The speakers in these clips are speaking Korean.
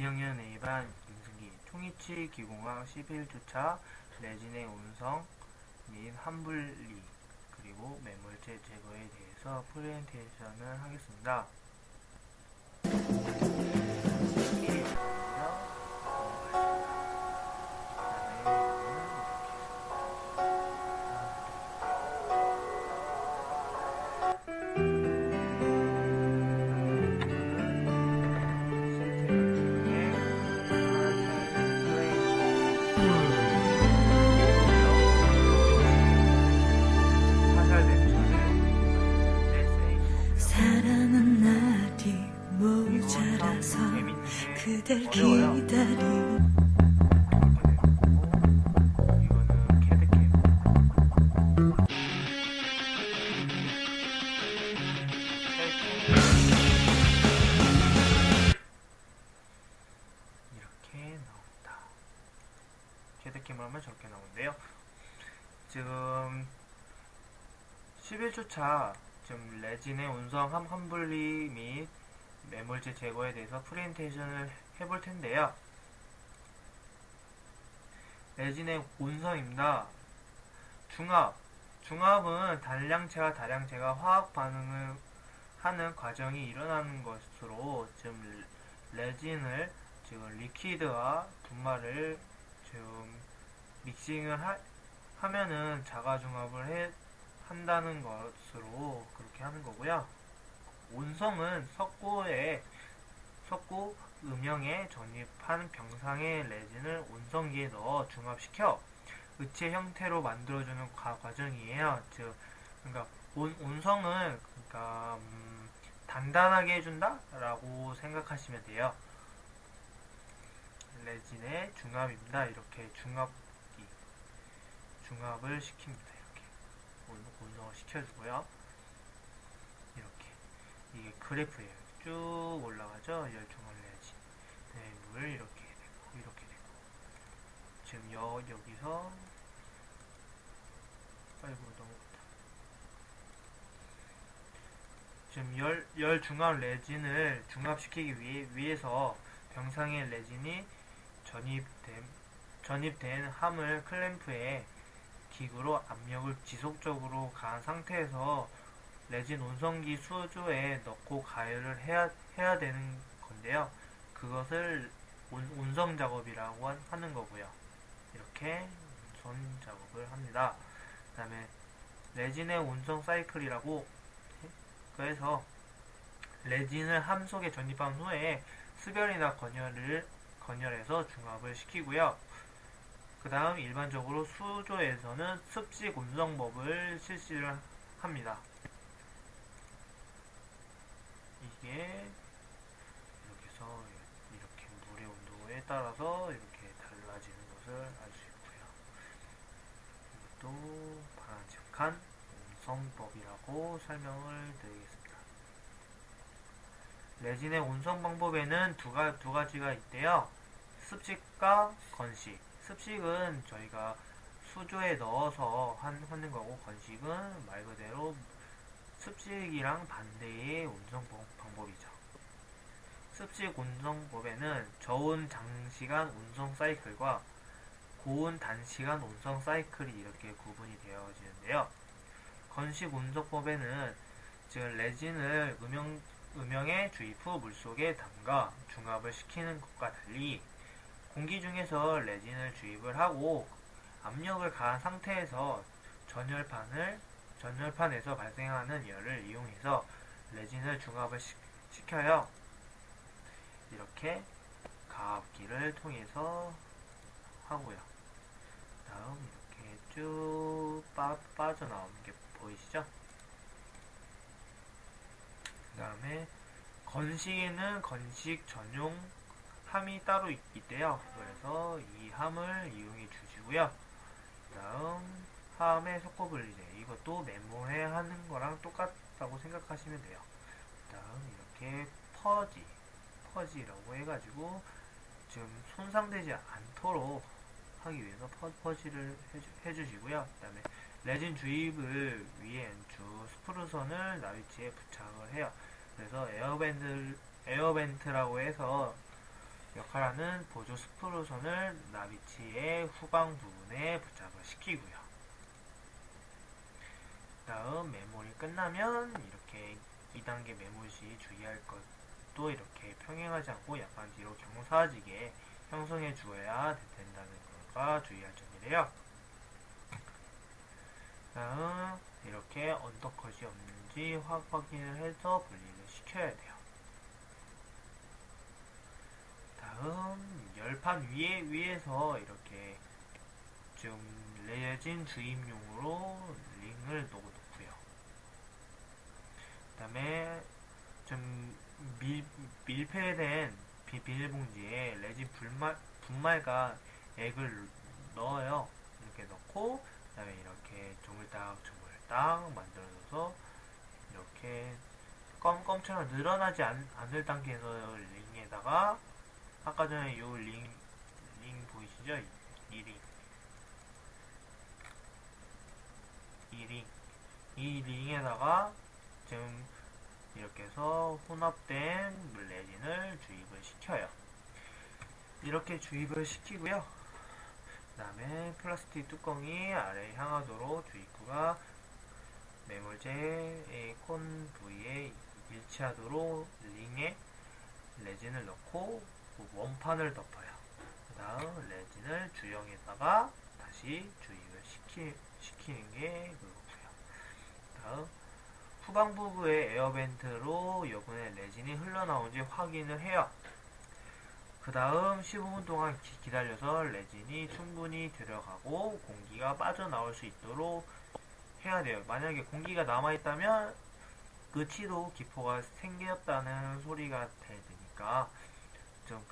2학년 A반 임승기 총이치 기공학 11주차 레진의 운성 및 환분리 그리고 매몰제 제거에 대해서 프레젠테이션을 하겠습니다. 사랑은 날이 모자라서 그댈 기다리고 이거는 캐드캠 이렇게 나옵니다. 캐드캠을 하면 저렇게 나오는데요. 지금 11주차 지금 레진의 운성 환분리 및 매몰제 제거에 대해서 프레젠테이션을 해볼 텐데요. 레진의 운성입니다. 중합은 단량체와 다량체가 화학 반응을 하는 과정이 일어나는 것으로 지금 레진을 지금 리퀴드와 분말을 지금 믹싱을 하면은 자가중합을 한다는 것으로 그렇게 하는 거고요. 온성은 석고 음영에 전입한 병상의 레진을 온성기에 넣어 중합시켜 의체 형태로 만들어주는 과정이에요. 그러니까 온성은 그러니까 단단하게 해준다 라고 생각하시면 돼요. 레진의 중합입니다. 이렇게 중합을 시킵니다. 온성을 시켜주고요. 이렇게 이게 그래프예요. 쭉 올라가죠. 열중합 레진 물 이렇게 되고 지금 여기서 아이고 넘어갔다. 지금 열중합 레진을 중합시키기 위해서 병상의 레진이 전입된 함을 클램프에 기구로 압력을 지속적으로 가한 상태에서 레진 온성기 수조에 넣고 가열을 해야 되는 건데요. 그것을 온성 작업이라고 하는 거고요. 이렇게 온성 작업을 합니다. 그 다음에 레진의 온성 사이클이라고 해서 레진을 함 속에 전입한 후에 수변이나 건열해서 중합을 시키고요. 그 다음 일반적으로 수조에서는 습식 온성법을 실시를 합니다. 이게 이렇게 해서 이렇게 물의 온도에 따라서 이렇게 달라지는 것을 알 수 있고요. 이것도 바람직한 온성법이라고 설명을 드리겠습니다. 레진의 온성 방법에는 두 가지가 있대요. 습식과 건식. 습식은 저희가 수조에 넣어서 하는 거고, 건식은 말 그대로 습식이랑 반대의 온성 방법이죠. 습식 온성법에는 저온 장시간 온성 사이클과 고온 단시간 온성 사이클이 이렇게 구분이 되어지는데요. 건식 온성법에는 지금 레진을 음영에 주입 후 물속에 담가 중합을 시키는 것과 달리 공기 중에서 레진을 주입을 하고 압력을 가한 상태에서 전열판에서 발생하는 열을 이용해서 레진을 중합을 시켜요. 이렇게 가압기를 통해서 하고요. 다음 이렇게 쭉 빠져나오는 게 보이시죠? 그 다음에 건식에는 건식 전용 함이 따로 있대요. 그래서 이 함을 이용해 주시고요. 그 다음 함의 석고분리제, 이것도 메모해 하는 거랑 똑같다고 생각하시면 돼요. 그 다음 이렇게 퍼지라고 해가지고 지금 손상되지 않도록 하기 위해서 퍼지를 해주시고요. 그 다음에 레진 주입을 위한 주 스프루선을 나위치에 부착을 해요. 그래서 에어벤트라고 해서 역할하는 보조 스프루선을 나비치의 후방 부분에 부착을 시키고요. 다음 메모리 끝나면 이렇게 2단계 메모 시 주의할 것도 이렇게 평행하지 않고 약간 뒤로 경사지게 형성해 주어야 된다는 것과 주의할 점이래요. 다음 이렇게 언더컷이 없는지 확인을 해서 분리를 시켜야 돼요. 다음 열판 위에서 이렇게 좀 레진 주입용으로 링을 놓고요. 그 다음에 좀 밀폐된 비닐봉지에 레진 분말과 액을 넣어요. 이렇게 넣고 그 다음에 이렇게 조물딱 만들어줘서 이렇게 껌껌처럼 늘어나지 않을 단계에서 링에다가 아까 전에 요 링 보이시죠? 이 링에다가 지금 이렇게 해서 혼합된 레진을 주입을 시켜요. 이렇게 주입을 시키고요. 그 다음에 플라스틱 뚜껑이 아래 향하도록 주입구가 매몰제의 콘 부위에 일치하도록 링에 레진을 넣고 원판을 덮어요. 그 다음 레진을 주형에다가 다시 주입을 시키는 게 그거고요. 다음 후방부의 에어벤트로 여분의 레진이 흘러나오는지 확인을 해요. 그 다음 15분 동안 기다려서 레진이 충분히 들어가고 공기가 빠져나올 수 있도록 해야 돼요. 만약에 공기가 남아있다면 끝이도 기포가 생겼다는 소리가 되니까 좀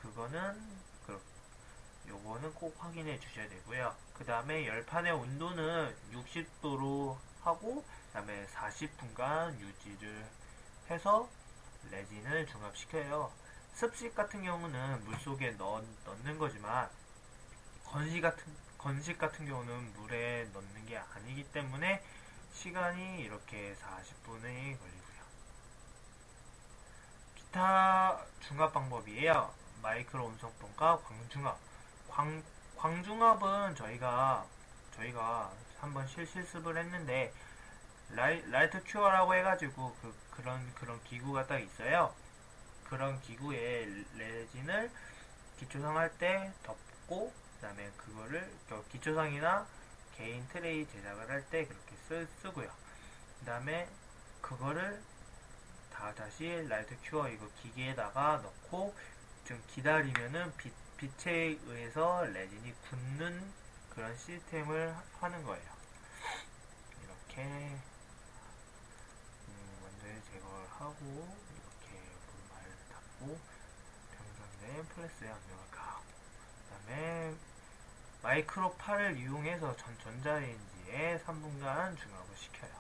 요거는 꼭 확인해 주셔야 되고요. 그 다음에 열판의 온도는 60도로 하고 그 다음에 40분간 유지를 해서 레진을 중합시켜요. 습식 같은 경우는 물속에 넣는 거지만 건식 같은 경우는 물에 넣는 게 아니기 때문에 시간이 이렇게 40분이 걸리고요. 기타 중합 방법이에요. 마이크로 음성폰과 광중합. 광중합은 저희가 한번 실습을 했는데 라이트 큐어라고 해가지고 그런 기구가 딱 있어요. 그런 기구에 레진을 기초상 할 때 덮고 그 다음에 그거를 기초상이나 개인 트레이 제작을 할 때 그렇게 쓰고요. 그 다음에 그거를 다시 라이트 큐어 이거 기계에다가 넣고 좀 기다리면은 빛에 의해서 레진이 굳는 그런 시스템을 하는 거예요. 이렇게 완전히 제거를 하고 이렇게 분말을 닫고 병상된 플래스에 압력을 가하고 그 다음에 마이크로 팔을 이용해서 전자레인지에 3분간 중합을 시켜요.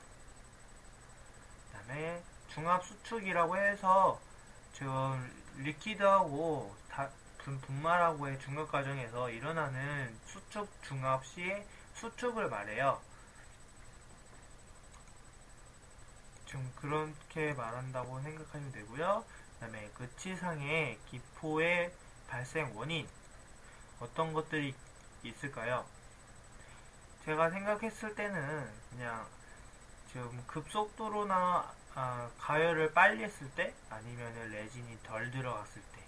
그 다음에 중합 수축이라고 해서 지금 리퀴드하고 분말하고의 중합 과정에서 일어나는 수축 중합 시의 수축을 말해요. 좀 그렇게 말한다고 생각하시면 되고요. 그 다음에 끝이상의 기포의 발생 원인 어떤 것들이 있을까요? 제가 생각했을 때는 그냥 좀 급속도로나 가열을 빨리 했을 때 아니면 레진이 덜 들어갔을 때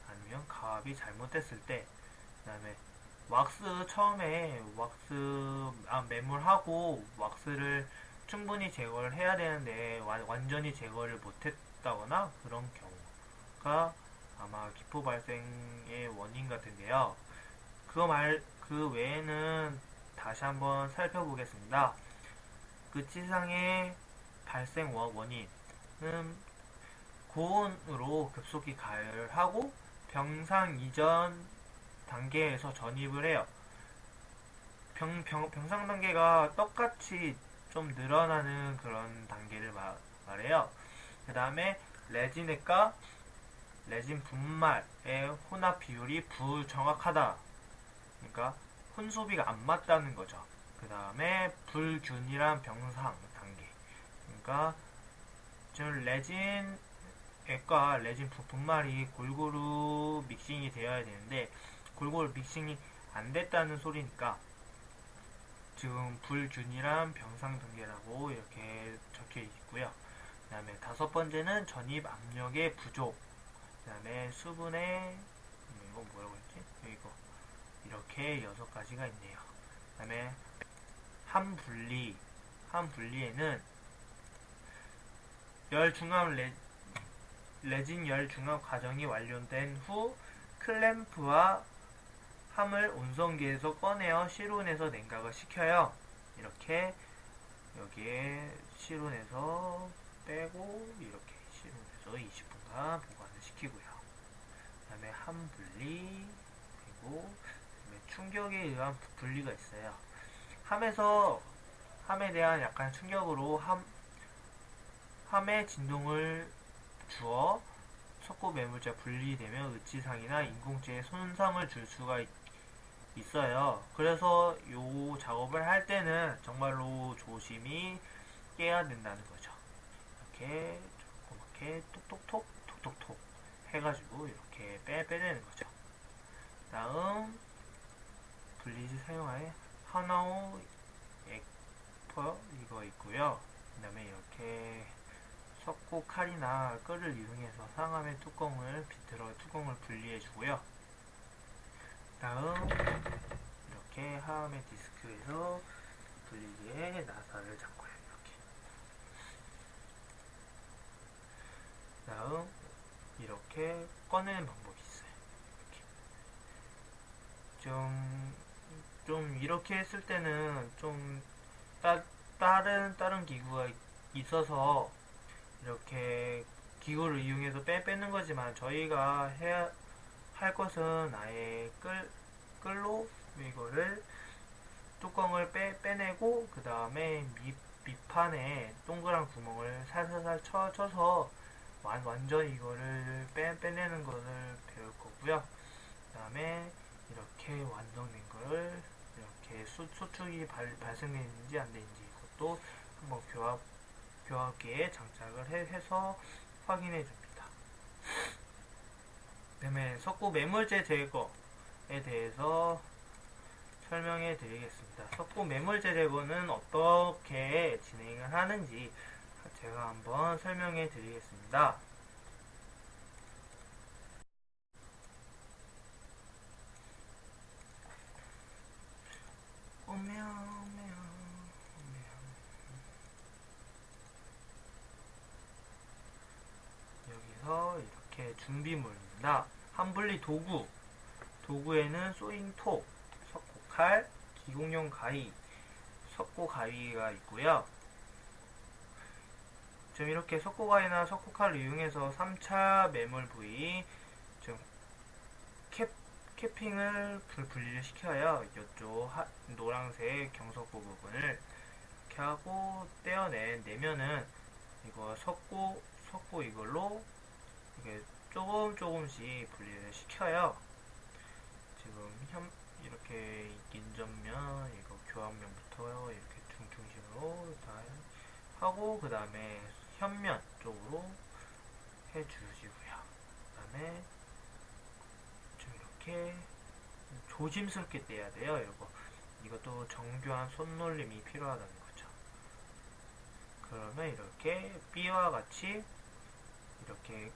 아니면 가압이 잘못됐을 때 그 다음에 처음에 매몰하고 왁스를 충분히 제거를 해야 되는데 완전히 제거를 못했다거나 그런 경우가 아마 기포 발생의 원인 같은데요. 그 외에는 다시 한번 살펴보겠습니다. 끝이상의 발생 원인은 고온으로 급속히 가열하고 병상 이전 단계에서 전입을 해요. 병상 단계가 똑같이 좀 늘어나는 그런 단계를 말해요. 그 다음에 레진액과 레진 분말의 혼합 비율이 불정확하다. 그러니까 혼소비가 안 맞다는 거죠. 그 다음에 불균일한 병상 단계. 그러니까 지금 레진의 액과 레진 분말이 골고루 믹싱이 되어야 되는데 골고루 믹싱이 안 됐다는 소리니까 지금 불균일한 병상등계라고 이렇게 적혀 있고요. 그 다음에 5번째는 전입 압력의 부족, 그 다음에 수분의 이거 뭐라고 했지? 이거 이렇게 6가지가 있네요. 그 다음에 함분리에는 레진 열 중압 과정이 완료된 후 클램프와 함을 온선기에서 꺼내어 실온에서 냉각을 시켜요. 이렇게 여기에 실온에서 빼고 이렇게 실온에서 20분간 보관을 시키고요. 그 다음에 함분리, 그리고 그다음에 충격에 의한 분리가 있어요. 함에 대한 약간 충격으로 함에 진동을 주어 석고 매물자 분리되면 의치상이나 인공지에 손상을 줄 수가 있어요. 그래서 요 작업을 할 때는 정말로 조심히 깨야 된다는 거죠. 이렇게 조그맣게 톡톡톡 해가지고 이렇게 빼내는 거죠. 다음 분리지 사용할 하나오 액퍼 이거 있고요. 그 다음에 이렇게 석고 칼이나 끌을 이용해서 상함의 뚜껑을 비틀어 뚜껑을 분리해 주고요. 다음 이렇게 하함의 디스크에서 분리기에 나사를 잡고요. 이렇게. 다음 이렇게 꺼내는 방법이 있어요. 이렇게. 좀 이렇게 했을 때는 좀 다른 기구가 있어서 이렇게 기구를 이용해서 빼는 거지만 저희가 해야 할 것은 아예 끌로 이거를 뚜껑을 빼내고 그 다음에 밑판에 동그란 구멍을 살살살 쳐서 완전히 이거를 빼내는 것을 배울 거고요. 그 다음에 이렇게 완성된 거를 이렇게 소축이 발생되는지 안 되는지 이것도 한번 교합기에 장착을 해서 확인해 줍니다. 그 다음에 석고 매물재 제거에 대해서 설명해 드리겠습니다. 석고 매물재 제거는 어떻게 진행을 하는지 제가 한번 설명해 드리겠습니다. 여기서 이렇게 준비물입니다. 함분리 도구에는 소잉톱, 석고칼, 기공용 가위, 석고가위가 있고요. 지금 이렇게 석고가위나 석고칼을 이용해서 3차 매몰 부위 캐핑을 분리를 시켜요. 이쪽 노란색 경석고 부분을 이렇게 하고 떼어내면은 이거 석고 이걸로 이게 조금씩 분리를 시켜요. 지금 이렇게 인전면 이거 교환면부터 이렇게 중심으로 다 하고 그 다음에 현면 쪽으로 해주시고요. 그 다음에 좀 이렇게 조심스럽게 떼야 돼요. 이것도 정교한 손놀림이 필요하다는 거죠. 그러면 이렇게 B와 같이 이렇게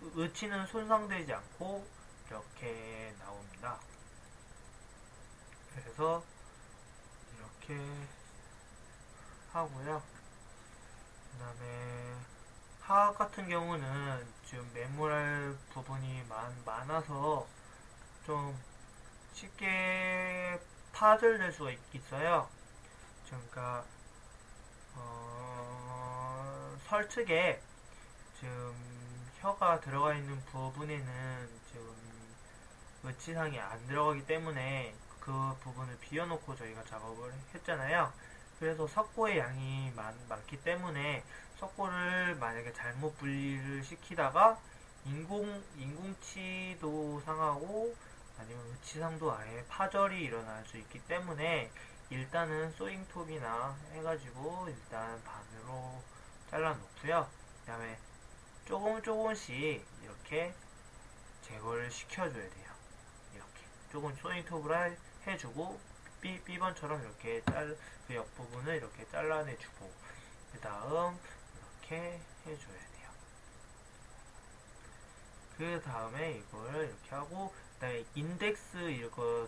의치는 손상되지 않고 이렇게 나옵니다. 그래서 이렇게 하고요. 그 다음에 하악 같은 경우는 지금 매몰할 부분이 많아서 좀 쉽게 파절될 수가 있어요. 그러니까 설측에 지금 혀가 들어가 있는 부분에는 지금 의치상이 안 들어가기 때문에 그 부분을 비워놓고 저희가 작업을 했잖아요. 그래서 석고의 양이 많기 때문에 석고를 만약에 잘못 분리를 시키다가 인공치도 상하고 아니면 의치상도 아예 파절이 일어날 수 있기 때문에 일단은 소잉톱이나 해가지고 일단 반으로 잘라 놓고요. 그 다음에 조금씩 이렇게 제거를 시켜줘야 돼요. 이렇게 조금 소니톱으로 해주고 B번처럼 이렇게 그 옆부분을 이렇게 잘라내주고 그 다음 이렇게 해줘야 돼요. 그 다음에 이걸 이렇게 하고 그다음에 인덱스 이거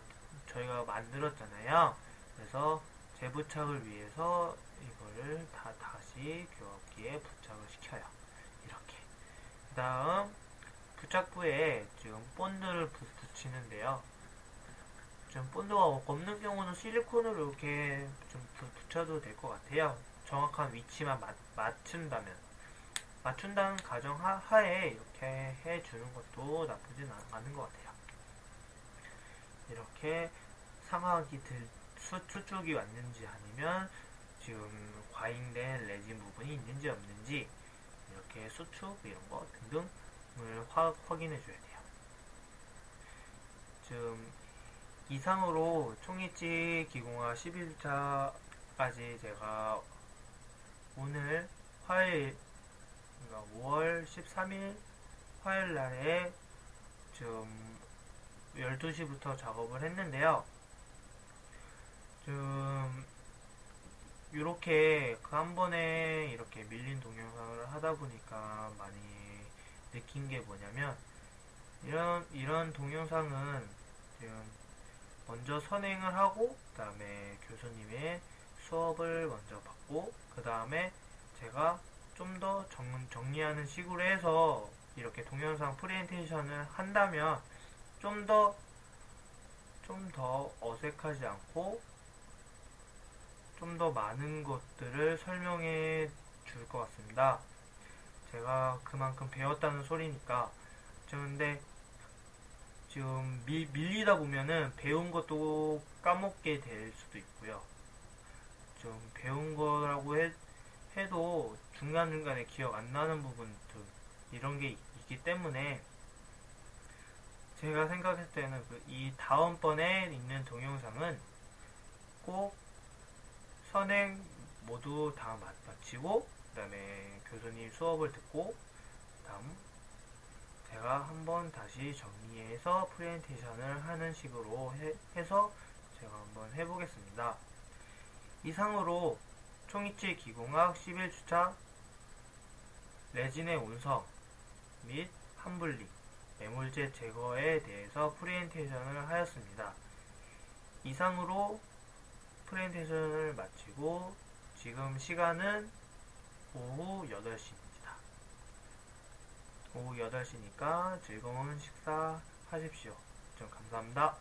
저희가 만들었잖아요. 그래서 재부착을 위해서 이거를 다시 교합기에 부착을 시켜요. 이렇게. 그 다음 부착부에 지금 본드를 붙이는데요. 좀 본드가 없는 경우는 실리콘으로 이렇게 좀 붙여도 될 것 같아요. 정확한 위치만 맞춘다는 가정 하에 이렇게 해주는 것도 나쁘진 않은 것 같아요. 이렇게 상하기 수축이 왔는지 아니면 지금 과잉된 레진 부분이 있는지 없는지 이렇게 수축 이런 거 등등을 확인해 줘야 돼요. 지금 이상으로 총이치 기공화 11주차까지 제가 오늘 화요일 그러니까 5월 13일 화요일 날에 지금 12시부터 작업을 했는데요. 좀 이렇게 그 한 번에 이렇게 밀린 동영상을 하다 보니까 많이 느낀 게 뭐냐면 이런 동영상은 지금 먼저 선행을 하고 그 다음에 교수님의 수업을 먼저 받고 그 다음에 제가 좀 더 정리하는 식으로 해서 이렇게 동영상 프레젠테이션을 한다면 좀 더 어색하지 않고 좀 더 많은 것들을 설명해 줄 것 같습니다. 제가 그만큼 배웠다는 소리니까. 근데 지금 밀리다 보면은 배운 것도 까먹게 될 수도 있고요. 좀 배운 거라고 해도 중간중간에 기억 안 나는 부분들 이런 게 있기 때문에 제가 생각했을 때는 이 다음번에 있는 동영상은 꼭 선행 모두 다 마치고 그 다음에 교수님 수업을 듣고 다음 제가 한번 다시 정리해서 프레젠테이션을 하는 식으로 해서 제가 한번 해보겠습니다. 이상으로 총이치 기공학 11주차 레진의 온성 및 환분리 매몰제 제거에 대해서 프레젠테이션을 하였습니다. 이상으로 프레젠테이션을 마치고 지금 시간은 오후 8시입니다. 오후 8시니까 즐거운 식사 하십시오. 좀 감사합니다.